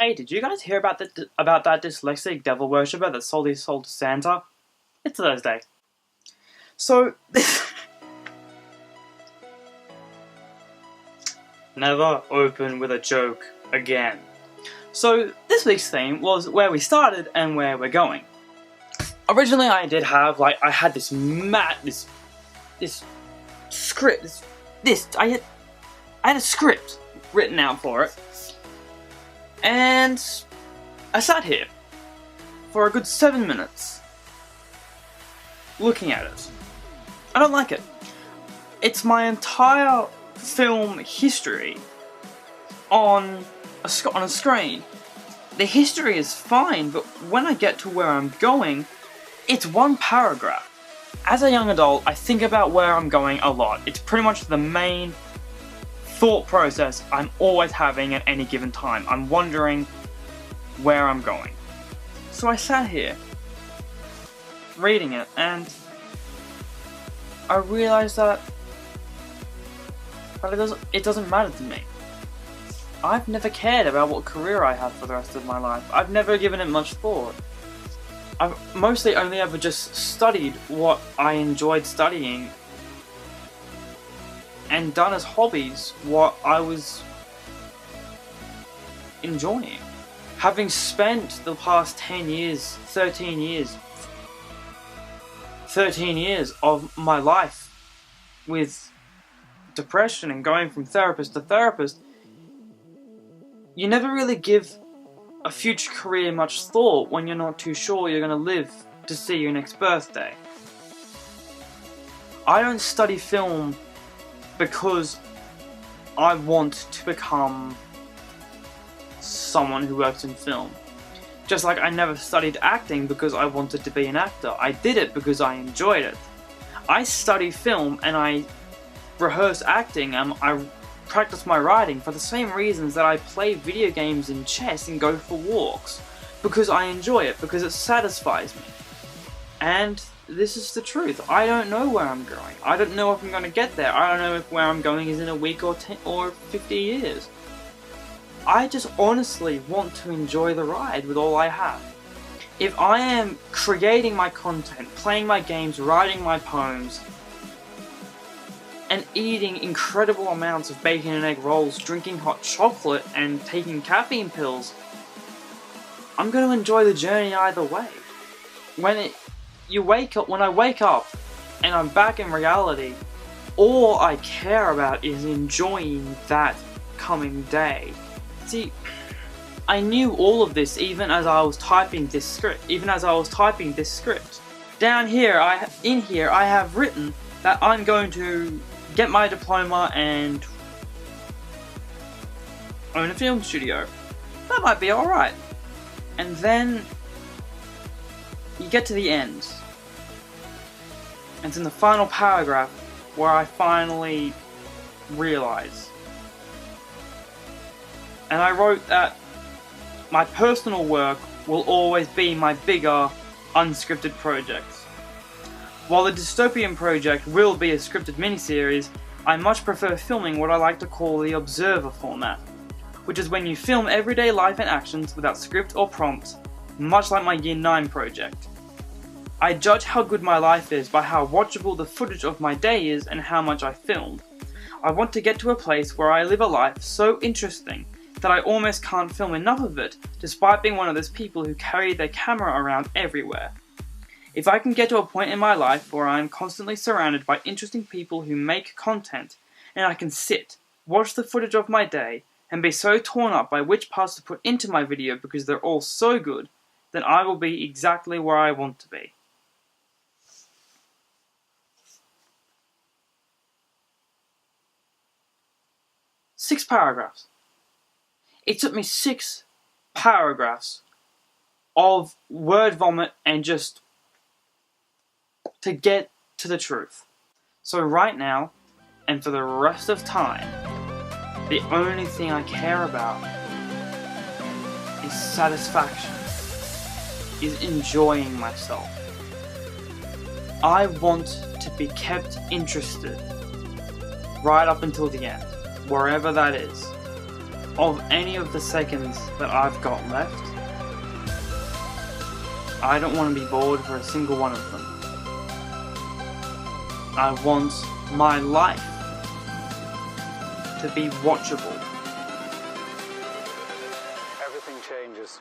Hey, did you guys hear about that dyslexic devil worshipper that sold his soul to Santa? It's Thursday. So, never open with a joke again. So, this week's theme was where we started and where we're going. Originally, I had this script, I had a script written out for it. And I sat here for a good 7 minutes looking at it. I don't like it. It's my entire film history on a screen. The history is fine, but when I get to where I'm going, it's one paragraph. As a young adult, I think about where I'm going a lot. It's pretty much the main thought process I'm always having at any given time. I'm wondering where I'm going. So I sat here reading it and I realized that it doesn't matter to me. I've never cared about what career I have for the rest of my life. I've never given it much thought. I've mostly only ever just studied what I enjoyed studying and done as hobbies what I was enjoying. Having spent the past 13 years of my life with depression and going from therapist to therapist, you never really give a future career much thought when you're not too sure you're going to live to see your next birthday. I don't study film because I want to become someone who works in film. Just like I never studied acting because I wanted to be an actor. I did it because I enjoyed it. I study film and I rehearse acting and I practice my writing for the same reasons that I play video games and chess and go for walks. Because I enjoy it, because it satisfies me. And this is the truth. I don't know where I'm going. I don't know if I'm going to get there. I don't know if where I'm going is in a week or 10 or 50 years. I just honestly want to enjoy the ride with all I have. If I am creating my content, playing my games, writing my poems, and eating incredible amounts of bacon and egg rolls, drinking hot chocolate, and taking caffeine pills, I'm going to enjoy the journey either way. When I wake up and I'm back in reality, all I care about is enjoying that coming day. See, I knew all of this even as I was typing this script. Down here, I have written that I'm going to get my diploma and own a film studio. That might be alright. And then you get to the end. And it's in the final paragraph where I finally realize. And I wrote that my personal work will always be my bigger, unscripted projects. While the dystopian project will be a scripted miniseries, I much prefer filming what I like to call the observer format, which is when you film everyday life and actions without script or prompts, much like my Year 9 project. I judge how good my life is by how watchable the footage of my day is and how much I filmed. I want to get to a place where I live a life so interesting that I almost can't film enough of it, despite being one of those people who carry their camera around everywhere. If I can get to a point in my life where I am constantly surrounded by interesting people who make content, and I can sit, watch the footage of my day, and be so torn up by which parts to put into my video because they're all so good, then I will be exactly where I want to be. Six paragraphs. It took me 6 paragraphs of word vomit and just to get to the truth. So right now, and for the rest of time, the only thing I care about is satisfaction, is enjoying myself. I want to be kept interested right up until the end, wherever that is. of any of the seconds that I've got left. I don't want to be bored for a single one of them. I want my life to be watchable. Everything changes.